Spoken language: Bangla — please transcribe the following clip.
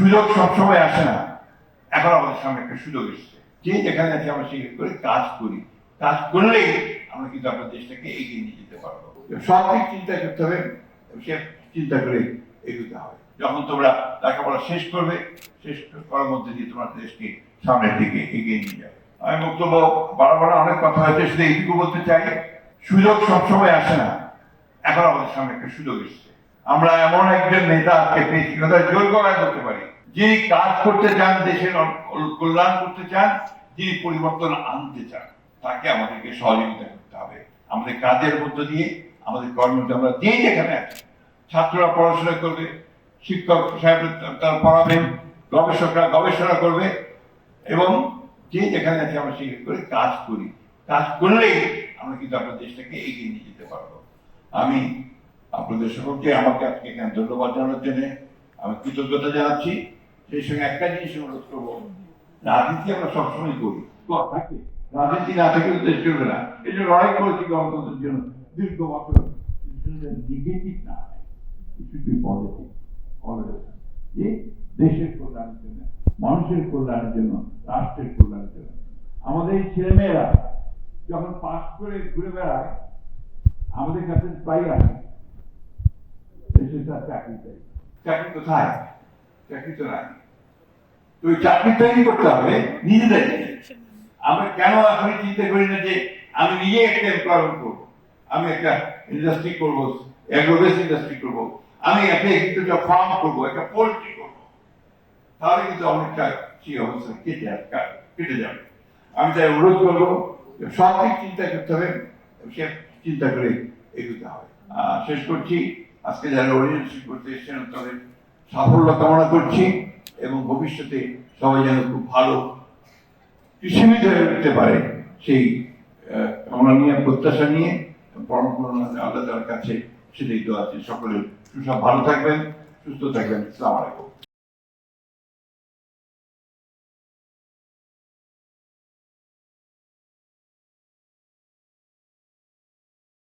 সুযোগ সবসময় আসে না, এখন আমাদের সামনে একটা সুযোগ এসছে। যে যেখানে আছে আমরা সেই করে কাজ করি, কাজ করলেই আমরা কিন্তু আপনার দেশটাকে এগিয়ে নিয়ে যেতে পারবো। সব দিক চিন্তা করতে হবে, সে চিন্তা করে এগোতে হবে। যখন তোমরা লেখাপড়া শেষ করবে, শেষ করার মধ্যে দিয়ে তোমার দেশকে সামনের দিকে এগিয়ে নিয়ে যাবে। আমি বক্তব্য বারবার অনেক কথা হয়েছে, শুধু এইটুকু বলতে চাই, সুযোগ সবসময় আসে না, এখন আমাদের সামনে একটা সুযোগ এসছে। আমরা এমন একজন নেতা আজকে পেয়েছি, কথা জোর গলায় বলতে পারি, যিনি কাজ করতে চান, দেশের কল্যাণ করতে চান, যিনি পরিবর্তন আনতে চান, তাকে আমাদেরকে সহযোগিতা করতে হবে। আমাদের কাজের মধ্য দিয়ে, আমাদের কর্মতে আমরা যে যেখানে আছি, ছাত্ররা পড়াশোনা করবে, শিক্ষক সাহেব তারা পড়াবেন, গবেষকরা গবেষণা করবে, এবং যে যেখানে আছে আমরা সেই করে কাজ করি, কাজ করলেই আমরা কিন্তু আপনার দেশটাকে এগিয়ে নিয়ে যেতে পারবো। আমি আপনাদের সকলকে আমাকে আজকে এখানে ধন্যবাদ জানানোর জন্য আমি কৃতজ্ঞতা জানাচ্ছি। সেই সঙ্গে একটা জিনিস অনুরোধ করবো, রাজনীতি আমরা সবসময় করি, থাকে রাজনীতি না থাকলে দেশ চলবে না। এই জন্য লড়াই করেছি গণতন্ত্রের জন্য দীর্ঘ বছর, নেগেটিভ না, পজিটিভ অলওয়েজ, যে দেশের কল্যাণের জন্য, মানুষের কল্যাণের জন্য, রাষ্ট্রের কল্যাণের জন্য। আমাদের এই ছেলেমেয়েরা যখন পাস করে ঘুরে বেড়ায়, আমাদের কাছে প্রায় আসে দেশের সাথে চাকরি চাই। চাকরি কোথায়? চাকরি তো নাই। তো ওই চাকরি তৈরি করতে হবে নিজেদের। আমরা কেন এখন চিন্তা করি না যে আমি নিজে একটা এমপ্লয়মেন্ট করবো, আমি একটা ইন্ডাস্ট্রি করবো, অ্যাগ্রোবেস ইন্ডাস্ট্রি করবো, আমি একটা ফার্ম করবো, একটা পোল্ট্রি করবো, তাহলে কিন্তু অনেকটা সেই অবস্থা কেটে যাবে। আমি তাই অনুরোধ করবো, সব দিক চিন্তা করতে হবে, সে চিন্তা করে এগোতে হবে। শেষ করছি, আজকে যারা অরিজিনেশন করতে এসেছেন তাদের সাফল্য কামনা করছি, এবং ভবিষ্যতে সবাই যেন খুব ভালো কৃষিবিদ হয়ে উঠতে পারে সেই কামনা নিয়ে, প্রত্যাশা নিয়ে, পরম করুণা আল্লাহ তাআলার কাছে সেটাই তো আছে। সকলে সুসব ভালো থাকবেন, সুস্থ থাকবেন। আসসালামু আলাইকুম।